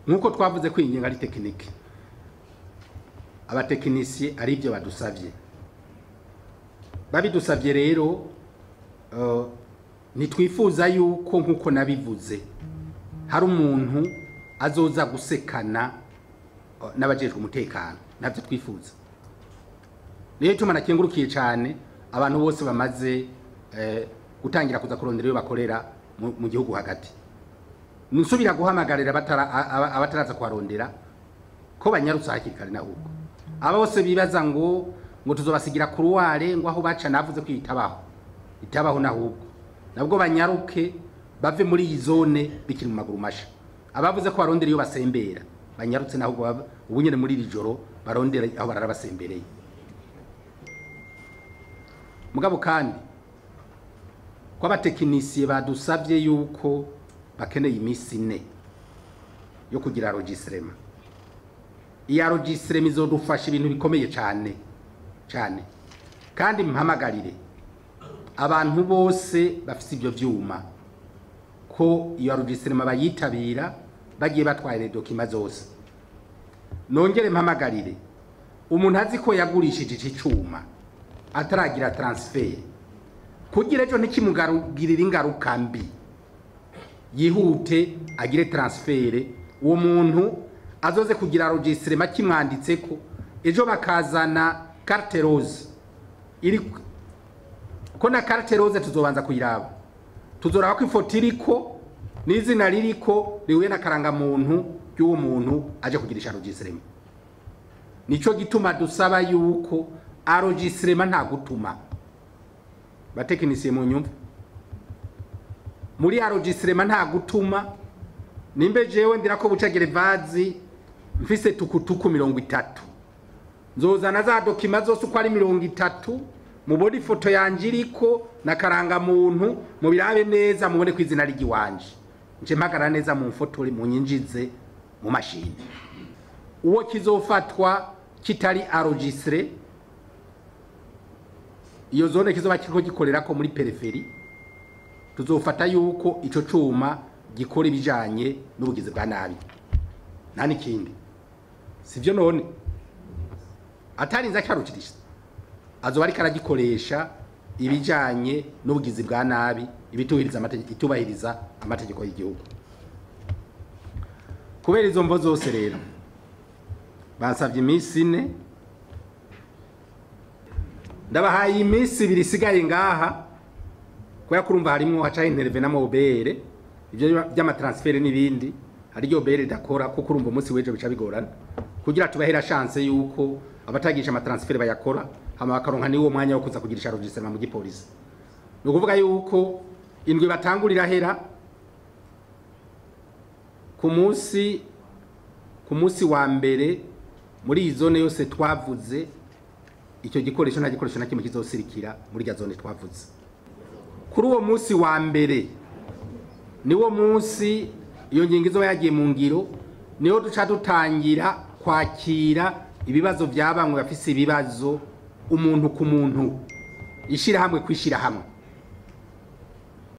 nkuko twavuze ko ingingo ari tekinike, abatekinisiye ari byo badusavye. Babidusavye rero nitwifuza yuko nkuko nabivuze hari umuntu azoza gusekana n'abajejwe umutekano, navyo twifuza. Niyo tuma nakengurukiye cyane abantu bose bamaze gutangira kuza kurondera iyo bakorera mu gihugu hagati. Nusubira guhamagarira abataraza kwarondera ko banyarutsa hakiri kare nahubwo. Aba bose bibaza ngo tuzobasigira kuruware ngo aho baca navuze ko itabaho nahubwo. Nabwo banyaruke bave muri iyi zone bikiri mu maguru masha. Abavuze ko barondera iyo basembera banyarutse nahubwo ubunyene muri iri joro barondera aho bararabasembereye. Mugabo kandi kwa batekinisiye badusavye yuko bakeneye imisi 4 yo kugira registrement. Iya registrement izodufasha ibintu bikomeye cyane kandi mpamagarire abantu bose bafite ibyo vyuma ko iyo registrement bayitabira bagiye batwaye document zose. Nongere mpamagarire umuntu azi ko yagurishije iki cyuma ataragira transfer kugira ejo ntikimugarugirira ingaruka mbi, yihute agire transfer. Uwo muntu azoze kugira registrement kimwanditseko, ejo bakazana carte rose iri ko na carte rose tuzobanza kuyiraba, tuzoraba ko ifoto iriko n'izina ririko rihuye na karanga muntu y'uwo muntu aje kugirisha registrement. Nico gituma dusaba yuko registrement nta gutuma. Batekinisiye mu nyumva muri registrement nta gutuma. Nimbe jewe ndirako bucagere vazi mfise tukutuku 30 nzozana za document zose uko ari 30 mu body photo yanje iriko na karanga muntu mu birabe neza mubone kwizina rigi wanje nje mpagara neza mu foto mu nyinjize mu mashini. Uwo kizofatwa kitari enregistré iyo zone kizoba kiriko gikorera ko muri periferi, tuzofata yuko ico cuma gikora ibijanye n'ubugizi bwa nabi. Nani kindi sivyo none atarinza cyarukirisha azoba ari karagikoresha ibijanye n'ubugizi bwa nabi, itubahiriza amategeko y'igihugu. Kubera izo mvo zose rero bansavye imisi 4, ndabahaye imisi 2 isigaye ngaha ko kurumva harimo haca intervene n'amobere ibyo by'amatransfer n'ibindi hari ryo bere dakora ko kurumva umunsi weje bica bigorana kugira tubahera chance yuko abatagisha amatransfer bayakora hama bakaronka niwo mwanya wo kuza kugirisha registrement mu gipolisi. No kuvuga yuko indwi batangurira hera ku munsi wa mbere muri izone yose twavuze icyo gikoresho nta gikoresho na kimwe kizosirikira muri ya zone twavuze. Kuri uwo munsi wa mbere niwo munsi iyo ngingo izo yagiye mu ngiro, niho duca dutangira kwakira ibibazo by'abamwe bafise ibibazo umuntu ku muntu, ishira hamwe kwishira hamwe.